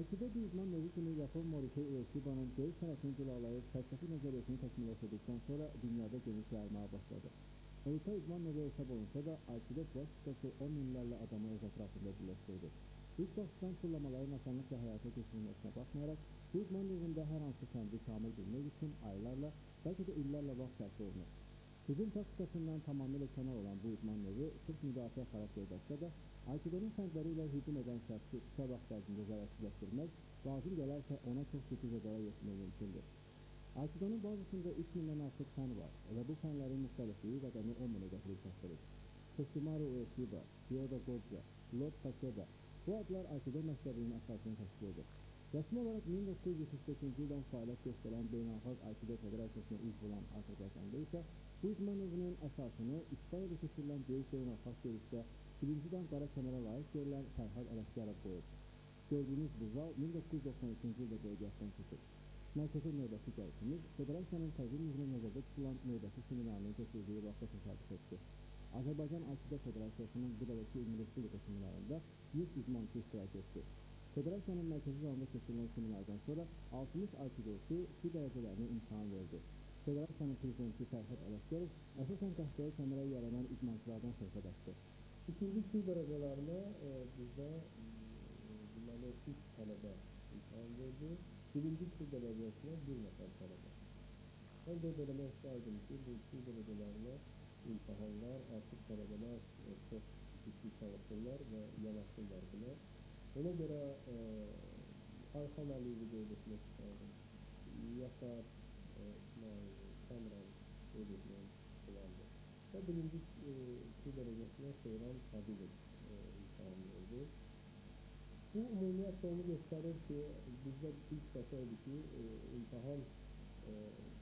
Aikido bir idman növü kimi Japon Morihei Ueshibanın döyüş sənətini cilalayıb fəlsəfi nəzəriyyəsini təkmilləşdirdikdən sonra dünyada geniş yayılmaya başladı. Erkə idman növü hesab olunsa da Aikido praktikası 10 minlərlə adamı öz ətrafında birləşdirdi. İlk başdan tullamaların asanlıqla həyata keçirilməsinə baxmayaraq, bu idman növündə hər hansı fəndi kamil bilmək üçün aylarla, bəlkə də illərlə vaxt sərf olunur. Hücum taktikasından tamamilə kənar olan bu idman növü sırf müdafiə xarakter edəsə də, Aikidonun fəndləri ilə hücum edən şəxsi qısa vaxt ərzində zərərsizləşdirmək, lazım gələrsə ona çox ciddi zədələr yetirmək mümkündür. Aikidonun bazısında 3000-dən artıq fən var və bu fənlərin müxtəlifliyi rəqəmi 10.000-ə gətirib çatdırır. Toshimaru Ueshiba, Ryoda Goja, Lord Takeda, bu adlar Aikido məktəbinin əsasını təşkil edir. Rəsmi olaraq 1975-ci ildən fəaliyyət göstərən Beynəlxalq Aikido Federasiyasına üzv olan Azərbaycanda isə bu idman növünün əsasını İspaniyada keçirilən böyük beynəlxalq döyüşdə 1-ci dan qara kəmərə layiq görülən Fərhad Ələsgərov qoyub. Gördüyünüz bu zal 1993-cü ildə qeydiyyatdan keçib. Mərkəzi növbəti gəlişimiz Federasiyanın təzyiq üzrə nəzərdə tutulan növbəti seminarının keçirdiyi vaxta təsadüf etdi. Azərbaycan Aikido Federasiyasının Budadakı İlmi Respublika seminarında 100 idmançı iştirak etdi. Federasiyanın mərkəzi zalında keçirilən seminardan sonra 60 Aikidoçu su dərəcələrini imtahan verdi. Federasiyanın prezidenti Fərhad Ələsgərov əsasən taxtaya kəmərə yaranan idmançılardan söhbət açdı. İkinci su dərəcələrinə bizdə deməli 3 tələbə imtahan verdi. Birinci su dərəcəsinə 1 nəfər tələbə. Mən qeyd eləmək istərdim ki, bu su dərəcələrinə imtahanlar artıq tələbələr çox ciddi çalışırlar və yanaşırlar buna. Ona görə Ayxan Əliyevi qeyd etmək istərdim. Yaşar İsmail, Kamran qeyd etmək istərdim. Və birinci su dərəcəsinə Seyran Fadilov imtahan verdi. Bu ümumiyyətlə onu göstərir ki, bizdə ilk dəfə idi ki, imtahan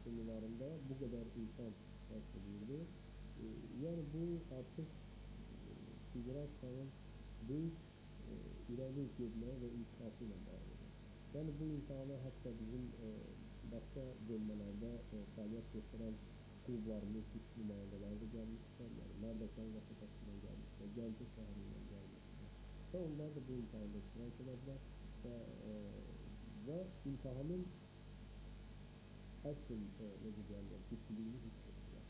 seminarında bu qədər insan təşkil edildi. Yəni bu artıq federasiyanın böyük irəli getməyə və inkişafı ilə bağlıdır. Yəni bu imtahana hətta bizim başqa bölmələrdə fəaliyyət göstərən klublarımız, üç nümayəndələri də gəlmişlər, yəni Mərdəkan Vəsiqəsindən gəlmişlər, Gəncə şəhərindən gəlmişlər və onlar da bu imtahanda iştirak edəcəklər və imtahanın əsl necə deyirlər, güclülüyünü hiss edəcəklər.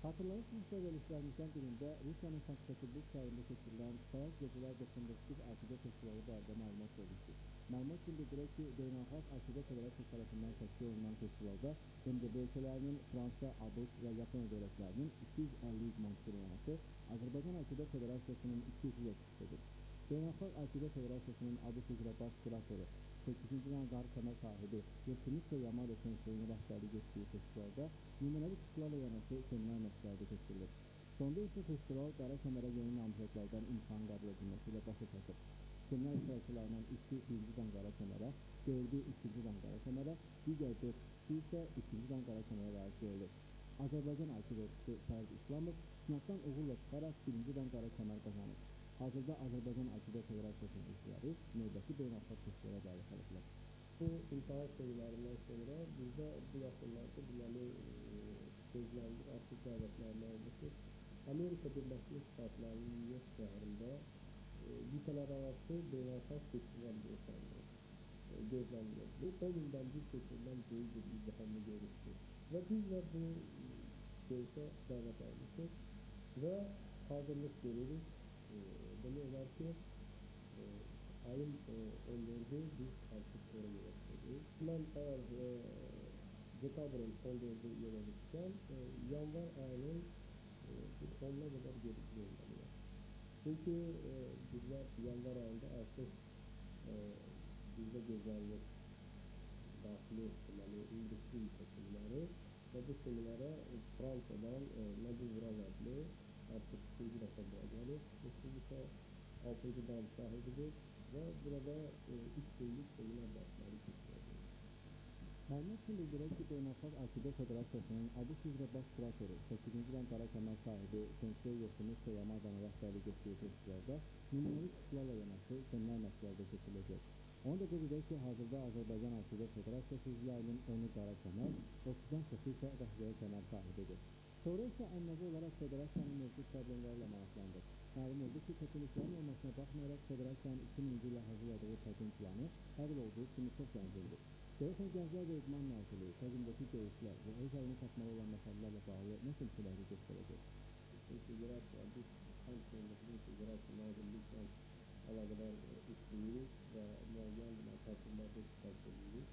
Hatırlayırsınızsa verilişlərimizdən birində Rusiyanın Sankt-Peterburg şəhərində keçirilən Sayaq Gecələr 99 Aikido festivalı barədə məlumat vermişdik. Məlumat üçün bildirək ki, Beynəlxalq Aikido Federasiyası tərəfindən təşkil olunan festivalda MDB ölkələrinin, Fransa, ABŞ və Yaponiya dövlətlərinin 250 idmançısı yanaşı Azərbaycan Aikido Federasiyasının 200 yetişdir. Beynəlxalq Aikido Federasiyasının ABŞ üzrə baş kuratoru, 8-ci dan qar kəmər sahibi Yetkinitsə Yamada Senseyinin rəhbərlik etdiyi festivalda nümunəvi çıxışlarla yanaşı seminar məşqləri keçirilir. Sonda isə festival qara kəmərə yeni namizədlərdən imtahan qəbul edilməsi ilə başa çatır. Seminar iştirakçılarından 3-ü 1-ci dan qara kəmərə, 4-ü 3-cü dan qara kəmərə, digər 4 kişi isə 2-ci dan qara kəmərə layiq görülür. Azərbaycan Aikidoçusu Fərd İslamov sınaqdan uğurla çıxaraq 1-ci dan qara kəmər qazanır. Hazırda Azərbaycan Aikido Federasiyasının üzvləri növbəti beynəlxalq festivala davet edilirlər. Bu imtahan seminarından sonra bizdə bu yaxınlarda deməli gözlənilir, artıq dəvətlərlə oldu ki, Amerika Birləşmiş Ştatlarının New York şəhərində qitələrarası beynəlxalq festival gözlənilir. Bu 10 ildən bir keçirilən böyük bir izdihamlı görüşdür. Və biz də bu görüşə dəvət almışıq və hazırlıq görürük. Demək olar ki, ayın 14'ü biz artıq oraya yoxdayız. Mən əgər dekabrın 14'ü yola düşsəm, yanvar ayının bir 10'una kadar gedib görməliyəm. Çünki bizlər yanvar ayında artıq bizdə gözlənilir daxili deməli industri seçimləri və bu seminara Fransadan Nabil Vural adlı artıq 2-ci dəfə gəlir. Respublika 6-cı dan sahibidir və burada 3 günlük seminar dərsləri keçirilir. Məlumat üçün bildirək ki, Beynəlxalq Aikido Federasiyasının ABŞ üzrə baş kuratoru, 8-ci dan qara kəmər sahibi Sensei Yetkinitsə Yamadanın rəhbərlik etdiyi festivalda nümunəvi çıxışlarla yanaşı seminar məşqləri keçiriləcək. Onu da qeyd edək ki, hazırda Azərbaycan Aikido Federasiyası üzvlərinin 10'u qara kəmər, 30'dan çoxu isə qəhvəyə kəmər sahibidir. Sonra isə ənənəvi olaraq federasiyanın mövcud problemləri ilə maraqlandıq. Məlum oldu ki, çətinliklərin olmasına baxmayaraq federasiyanın 2000-ci ildə hazırladığı təqdim planı qəbul olduğu kimi çox zəncirlidir. Görəsən Gənclər və İdman Nazirliyi təqdimdəki döyüşlər və öz ayını tapmalı olan məsələlərlə bağlı nə tümsələri göstərəcək? Federasiya, biz həmçinin federasiya nazirliklə əlaqədar işləyirik və müəyyən tədbirlərdə iştirak edirik.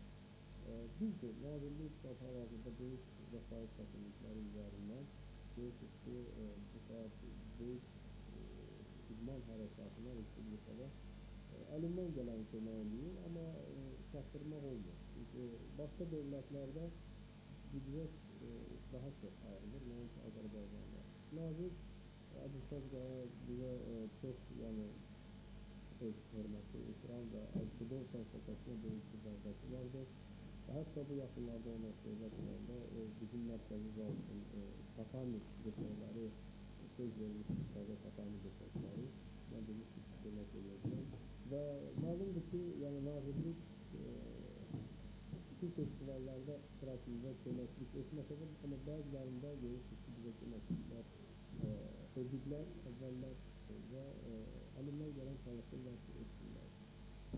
Düzdür, nazirlik hal-hazırda böyük vəsait çətinlikləri üzərindən görürsünüz ki, bu saat böyük idman hərəkatına Respublikada əlindən gələn kömək edir, amma çatdırmaq olmur. Çünki başqa dövlətlərdə büdcət daha çox ayrılır, nəinki Azərbaycanda. Nazir Adilşah bizə çox, yəni, öz hörməti, ehtiram və Alkidon konsultasyon böyük bir vərdəsi vardır. Hətta bu yaxınlarda ona söhbət edəndə bizim mərkəzi zaten Tatami desenləri söz verilmiş Tatami desenləri mən demişdim ki, kömək edəcəm. Və malumdur ki, yəni nazirlik bütün festivallarda iştirakında köməklik etməsə də, amma bəzilərində görürsünüz ki, bizə köməkliklər ediblər, əvvəllər və əlindən gələn çalışırlar ki, etsinlər.